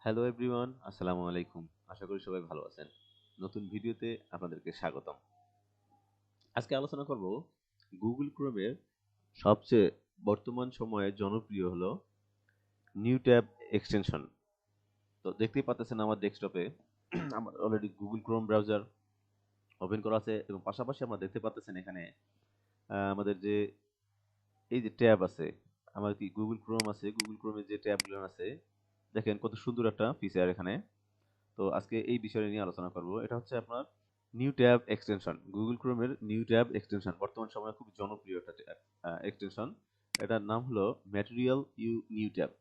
Hello everyone, আসসালামু আলাইকুম। আশা করি সবাই ভালো আছেন। নতুন ভিডিওতে আপনাদেরকে স্বাগতম। আজকে আলোচনা করব গুগল ক্রোমের সবচেয়ে বর্তমান সময়ে জনপ্রিয় হলো নিউ ট্যাব এক্সটেনশন। তো দেখতেই পাচ্ছেন আমার ডেস্কটপে আমার already Google Chrome browser open করা আছে এবং পাশাপাশি আমরা দেখতে পাচ্ছেন এখানে আমাদের যে এই যে ট্যাব আছে, আমার কি গুগল ক্রোম আছে, গুগল ক্রোমের যে ট্যাবগুলো আছে, দেখেন কত সুন্দর একটা ফিচার এখানে। তো আজকে এই বিষয় নিয়ে আলোচনা করব। এটা হচ্ছে আপনার নিউ ট্যাব এক্সটেনশন। গুগল ক্রোমের নিউ ট্যাব এক্সটেনশন বর্তমান সময়ে খুব জনপ্রিয় একটা এক্সটেনশন। এটার নাম হলো ম্যাটেরিয়াল ইউ নিউ ট্যাব।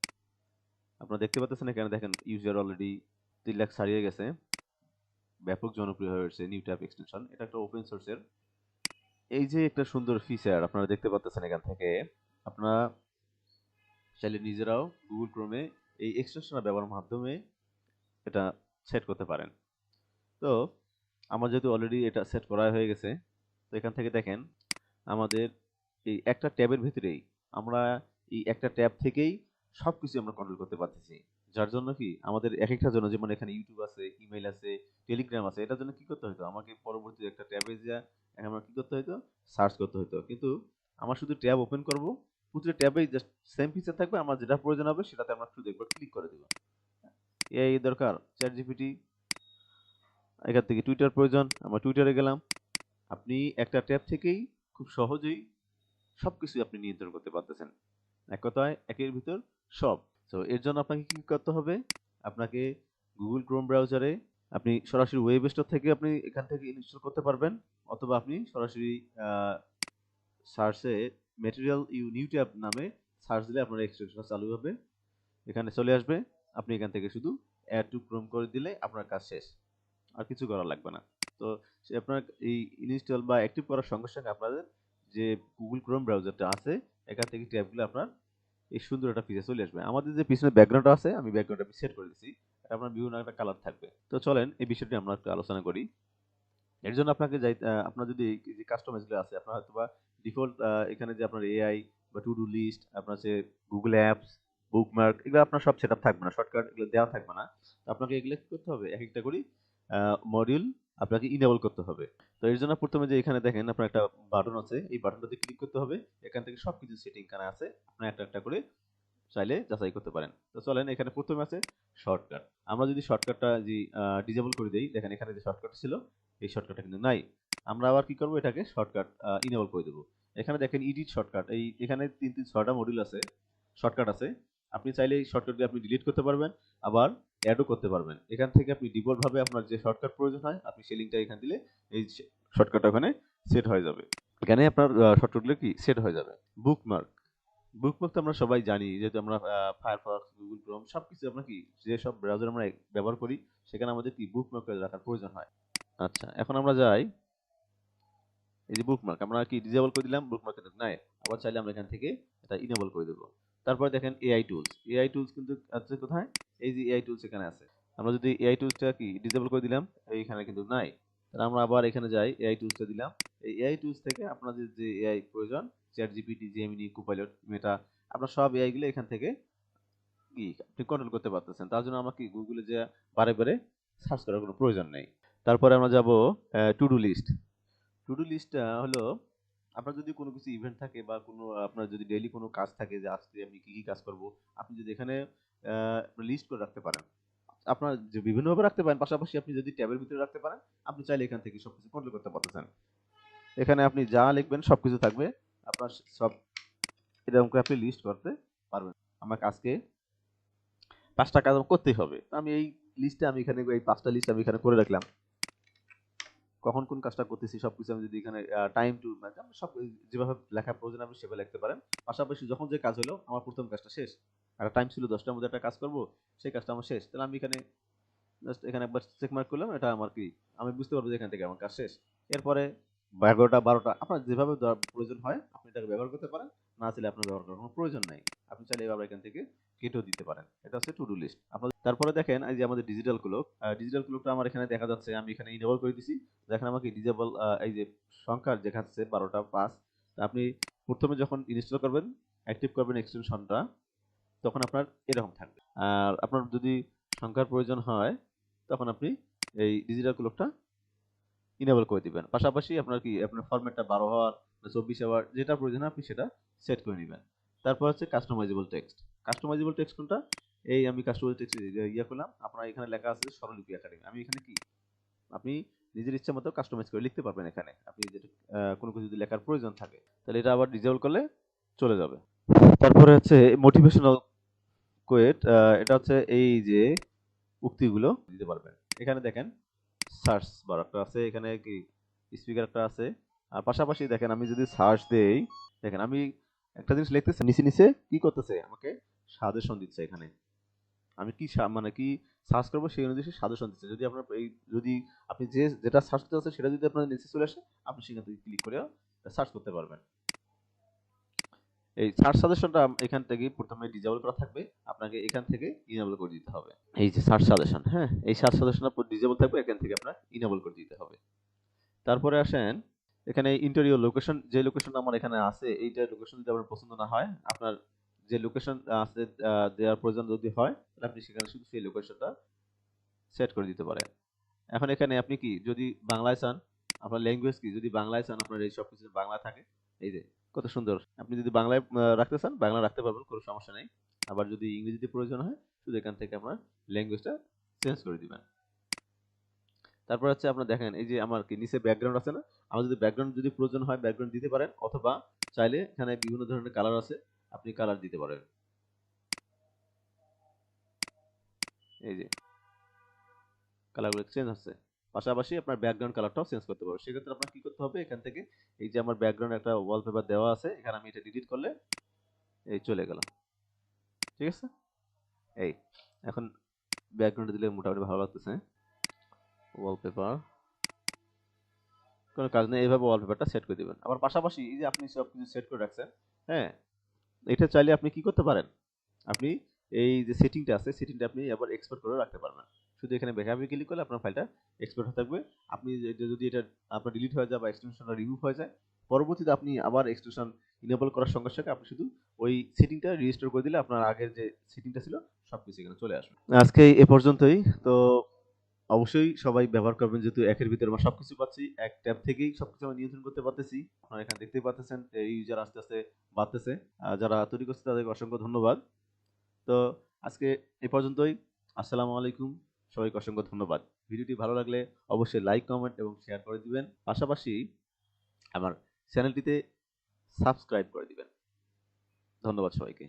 আপনারা দেখতে পাচ্ছেন এখানে, দেখেন ইউজার অলরেডি 3 লাখ ছাড়িয়ে গেছে। ব্যাপক জনপ্রিয় হয়ে উঠছে নিউ ট্যাব এক্সটেনশন। এটা একটা ওপেন সোর্সের। এই যে একটা সুন্দর ফিচার আপনারা দেখতে পাচ্ছেন এখান থেকে, আপনারা চাইলে নিজেরাও গুগল ক্রোমে এই এক্সটেনশনটা ব্যবহারের মাধ্যমে এটা সেট করতে পারেন। তো আমার যেহেতু অলরেডি এটা সেট করা হয়ে গেছে, তো এখান থেকে দেখেন আমাদের এই একটা ট্যাবের ভিতরেই আমরা এই একটা ট্যাব থেকেই সবকিছু আমরা কন্ট্রোল করতে পারতেছি। যার জন্য কি আমাদের এক একটার জন্য, যেমন এখানে ইউটিউব আছে, ইমেইল আছে, টেলিগ্রাম আছে, এটার জন্য কি করতে হতো, আমাকে পরবর্তী একটা ট্যাবে যা আমার কি করতে হতো, সার্চ করতে হতো। কিন্তু আমার শুধু ট্যাব ওপেন করব, প্রতিটা ট্যাবেই জাস্ট সেম ফিচার থাকবে, আমার যেটা প্রয়োজন হবে সেটাতে আমরা শুধু একবার ক্লিক করে দেবো। এই দরকার চ্যাট জিপিটি, এখান থেকে টুইটার প্রয়োজন, আমরা টুইটারে গেলাম। আপনি একটা ট্যাব থেকেই খুব সহজেই সবকিছু আপনি নিয়ন্ত্রণ করতে পারতেছেন। এক কথায় একের ভিতর সব। তো এর জন্য আপনাকে কি করতে হবে, আপনাকে গুগল ক্রোম ব্রাউজারে আপনি সরাসরি ওয়েব স্টোর থেকে আপনি এখান থেকে ইনস্টল করতে পারবেন, অথবা আপনি সরাসরি সার্চে ম্যাটেরিয়াল ইউ নিউ ট্যাব নামে সার্চ দিলে আপনার এক্সটেনশনটা চালু হবে, এখানে চলে আসবে। আপনি এখান থেকে শুধু অ্যাড টু ক্রোম করে দিলে আপনার কাজ শেষ, আর কিছু করা লাগবে না। তো সে আপনার এই ইনস্টল বা অ্যাক্টিভ করার সঙ্গে সঙ্গে আপনাদের যে গুগল ক্রোম ব্রাউজারটা আছে, এখান থেকে ট্যাবগুলো আপনার এই সুন্দর একটা ফিচার চলে আসবে। আমাদের যে পিছনে ব্যাকগ্রাউন্ড আছে, আমি ব্যাকগ্রাউন্ড আমি সেট করে দিচ্ছি, এটা আপনার বিভিন্ন একটা কালার থাকবে। তো চলেন এই বিষয়টি আমরা একটু আলোচনা করি। এর জন্য আপনাকে যাই, আপনার যদি এই যে কাস্টমাইজগুলো আছে, আপনার হয়তোবা ডিফল্ট এখানে যে আপনার এআই বা টু ডু লিস্ট, আপনার যে গুগল অ্যাপস, বুকমার্ক, এগুলো আপনার সব সেটআপ থাকবে না, শর্টকাট এগুলো দেওয়া থাকবে না। তো আপনাকে এগুলো কি করতে হবে, এক একটা করে মডিউল আপনাকে ইনেবল করতে হবে। তো এর জন্য প্রথমে যে এখানে দেখেন আপনার একটা বাটন আছে, এই বাটনটাতে ক্লিক করতে হবে। এখান থেকে সবকিছু সেটিং এখানে আছে, আপনি একটা একটা করে চাইলে যাচাই করতে পারেন। তো চলেন, এখানে প্রথমে আছে শর্টকাট। আমরা যদি শর্টকাটটা যে ডিসেবল করে দেই, দেখেন এখানে যে শর্টকাট ছিল এই শর্টকাটটা কিন্তু নাই। আমরা আবার কি করব, এটাকে শর্টকাট ইনেবল করে দেব। এখানে দেখেন এডিট শর্টকাট, এই এখানে 3-6টা মডিউল আছে, শর্টকাট আছে। আপনি চাইলে এই শর্টকাটগুলো আপনি ডিলিট করতে পারবেন, আবার অ্যাডও করতে পারবেন। এখান থেকে আপনি ডিফল্ট ভাবে আপনার যে শর্টকাট প্রয়োজন হয়, আপনি সেই লিঙ্কটা এখানে দিলে এই শর্টকাটটা ওখানে সেট হয়ে যাবে। এখানে আপনার শর্টকাটগুলো কি সেট হয়ে যাবে। বুকমার্ক, বুকমার্ক তো আমরা সবাই জানি, যেহেতু আমরা ফায়ারফক্স, গুগল ক্রোম সবকিছু আমরা কি যেসব ব্রাউজার আমরা ব্যবহার করি, সেখানে আমাদের কি বুকমার্ক করে রাখার প্রয়োজন হয়। আচ্ছা, এখন আমরা যাই, এই যে বুকমার্ক আমরা কি ডিসেবল করে দিলাম, বুকমার্ক কিন্তু নাই। আবার চাইলে আমরা এখান থেকে এটা ইনেবল করে দেবো। তারপরে দেখেন এআই টুলস, এআই টুলস কিন্তু আছে কোথায়, এই যে এআই টুলস এখানে আছে। আমরা যদি এআই টুলসটা কি ডিসেবল করে দিলাম, এইখানে কিন্তু নাই। তাহলে আমরা আবার এখানে যাই, এআই টুলসটা দিলাম। এই এআই টুলস থেকে আপনাদের যে এআই প্রয়োজন, চ্যাট জিপিটি, জেমিনি, কোপাইলট, মেটা, আপনার সব এআই গুলো এখান থেকে কি আপনি কন্ট্রোল করতে পারতেছেন। তার জন্য আমরা কি গুগলে যে বারে বারে সার্চ করার কোনো প্রয়োজন নেই। তারপরে আমরা যাব to do list. To do লিস্টটা হলো, আপনার যদি কোনো কিছু ইভেন্ট থাকে বা কোনো আপনার যদি ডেইলি কোনো কাজ থাকে, যে আজকে আমি কি কি কাজ করব, আপনি যদি এখানে লিস্ট করে রাখতে পারেন, আপনার যে বিভিন্নভাবে রাখতে পারেন, পাশাপাশি আপনি যদি ট্যাবের ভিতরে রাখতে পারেন, আপনি চাইলে এখান থেকে সবকিছু কন্ট্রোল করতে পারতেছেন। এখানে আপনি যা লিখবেন সবকিছু থাকবে, আপনার সব এরকম করে আপনি লিস্ট করতে পারবেন। আমাকে আজকে 5টা কাজ আমার করতেই হবে, আমি এই লিস্টে আমি এখানে এই 5টা লিস্ট আমি এখানে করে রাখলাম। কখন কোন কাজটা করতেছি সবকিছু আমি যদি এখানে টাইম টু সব যেভাবে লেখা প্রয়োজন আপনি সেভাবে লিখতে পারেন। পাশাপাশি যখন যে কাজ হলো, আমার প্রথম কাজটা শেষ, একটা টাইম ছিল 10টার মধ্যে একটা কাজ করব, সেই কাজটা আমার শেষ, তাহলে আমি এখানে জাস্ট এখানে একবার চেক মার্ক করলাম, এটা আমার কি আমি বুঝতে পারবো যে এখান থেকে আমার কাজ শেষ। এরপরে 11টা 12টা আপনার যেভাবে প্রয়োজন হয় আপনি এটাকে ব্যবহার করতে পারেন, না চাইলে আপনার ব্যবহার করার কোনো প্রয়োজন নাই, আপনি চাইলে এভাবে এখান থেকে কেটেও দিতে পারেন। এটা হচ্ছে টু ডু লিস্ট। আপনার তারপরে দেখেন এই যে আমাদের ডিজিটাল ক্লক, ডিজিটাল ক্লকটা আমার এখানে দেখা যাচ্ছে, আমি এখানে ইনেবল করে দিছি। দেখেন আমাকে ডিজেবল এই যে সংখ্যা দেখাচ্ছে 12টা 5। আপনি প্রথমে যখন ইনস্টল করবেন, অ্যাক্টিভ করবেন এক্সটেনশনটা, তখন আপনার এরকম থাকবে। আর আপনার যদি সংখ্যার প্রয়োজন হয় তখন আপনি এই ডিজিটাল ক্লকটা ইনেবল করে দিবেন। পাশাপাশি আপনার ফরম্যাটটা 12 হওয়ার 24 হওয়ার যেটা প্রয়োজন আপনি সেটা সেট করে নেবেন। তারপর হচ্ছে কাস্টমাইজেবল টেক্সট। কাস্টমাইজেবল টেক্সট কোনটা? এই আমি কাস্টমাইজেবল টেক্সট করলাম। আপনার এখানে লেখা আছে স্বরলিপি একাডেমি। আমি এখানে কি আপনি নিজের ইচ্ছা মতো কাস্টমাইজ করে লিখতে পারবেন এখানে। আপনি যেটা কোনো কিছু যদি লেখার প্রয়োজন থাকে তাহলে এটা আবার ডিসেবল করলে চলে যাবে। তারপরে হচ্ছে মোটিভেশনাল কোয়েট, এটা হচ্ছে এই যে উক্তিগুলো দিতে পারবেন। এখানে দেখেন সার্চ বার একটা আছে, এখানে কি স্পিকার একটা আছে। আর পাশাপাশি দেখেন আমি যদি সার্চ দেই, দেখেন আমি একটা জিনিস লিখতেছি, নিচে নিচে কি করতেছে আমাকে সাজেশন দিচ্ছে এখানে। আমি কি মানে কি সার্চ করবো সেই অনুযায়ী সাজেশন দিচ্ছে। যদি আপনার যদি আপনি যেটা সার্চ করতে চাচ্ছেন সেটা যদি আপনার নিচে চলে আসে আপনি সেখান থেকে ক্লিক করে সার্চ করতে পারবেন। এই সার্চ সাজেশনটা এখান থেকে প্রথমে ডিসেবল করা থাকবে, আপনাকে এখান থেকে ইনেবল করে দিতে হবে। এই যে সার্চ সাজেশন, হ্যাঁ, এই সার্চ সাজেশনটা ডিসেবল থাকবে, এখান থেকে আপনার ইনেবল করে দিতে হবে। তারপরে আসেন এখানে ইন্টেরিয়র লোকেশন, যে লোকেশন আমার এখানে আছে এইটা লোকেশন যদি আপনার পছন্দ না হয়, আপনার যে লোকেশন আছে দেওয়ার প্রয়োজন যদি হয় তাহলে আপনি সেখানে শুধু সেই লোকেশনটা সেট করে দিতে পারেন। এখন এখানে আপনি কি যদি বাংলায় চান, আপনার ল্যাঙ্গুয়েজ কি যদি বাংলায় চান, আপনার এই সব কিছু বাংলা থাকে, এই যে কত সুন্দর। আপনি যদি বাংলায় রাখতে চান বাংলা রাখতে পারবেন, কোনো সমস্যা নেই। আবার যদি ইংরেজিতে প্রয়োজন হয় শুধু এখান থেকে আপনার ল্যাঙ্গুয়েজটা চেঞ্জ করে দিবেন। তারপর হচ্ছে আপনার দেখেন এই যে আমার কি নিচে ব্যাকগ্রাউন্ড আছে না, আমার যদি ব্যাকগ্রাউন্ড যদি প্রয়োজন হয় ব্যাকগ্রাউন্ড দিতে পারেন, অথবা চাইলে এখানে বিভিন্ন ধরনের কালার আছে আপনি কালার দিতে পারেন। এই যে কালারগুলো চেঞ্জ হচ্ছে, পাশাপাশি আপনার ব্যাকগ্রাউন্ড কালারটাও চেঞ্জ করতে পারবেন। সেক্ষেত্রে আপনার কি করতে হবে, এখান থেকে এই যে আমার ব্যাকগ্রাউন্ড একটা ওয়ালপেপার দেওয়া আছে, এখানে আমি এটা ডিলিট করলে এই চলে গেল, ঠিক আছে। এই এখন ব্যাকগ্রাউন্ড দিলে মোটামুটি ভালো লাগতেছে। ওয়ালপেপার কোনো কাজ নেই, এইভাবে ওয়ালপেপারটা সেট করে দিবেন। আবার পাশাপাশি এই যে আপনি সব কিছু সেট করে রাখছেন, হ্যাঁ, এটা চাইলে আপনি কি করতে পারেন, আপনি এই যে সেটিংটা আছে সেটিংটা আপনি আবার এক্সপোর্ট করে রাখতে পারবেন। শুধু এখানে ব্যাকআপে ক্লিক করলে আপনার ফাইলটা এক্সপোর্ট হয়ে থাকবে। আপনি যদি এটা আপনার ডিলিট হয়ে যায় বা এক্সটেনশনটা রিমুভ হয়ে যায়, পরবর্তীতে আপনি আবার এক্সটেনশন ইনেবল করার সঙ্গে সঙ্গে আপনি শুধু ওই সেটিংটা রিস্টোর করে দিলে আপনার আগের যে সেটিংটা ছিল সবকিছু এখানে চলে আসবে। আজকে এ পর্যন্তই। তো অবশ্যই সবাই ব্যবহার করবেন, যেহেতু একের ভিতরে আমরা সবকিছু পাচ্ছি, এক ট্যাব থেকেই সবকিছু আমরা নিয়ন্ত্রণ করতে পারতেছি। আপনারা এখানে দেখতেই পাচ্ছেন ইউজার আস্তে আস্তে বাড়তেছে। যারা তৈরি করছে তাদেরকে অসংখ্য ধন্যবাদ। তো আজকে এ পর্যন্তই। আসসালামু আলাইকুম, সবাইকে অসংখ্য ধন্যবাদ। ভিডিওটি ভালো লাগলে অবশ্যই লাইক, কমেন্ট এবং শেয়ার করে দিবেন। পাশাপাশি আমার চ্যানেলটিতে সাবস্ক্রাইব করে দিবেন। ধন্যবাদ সবাইকে।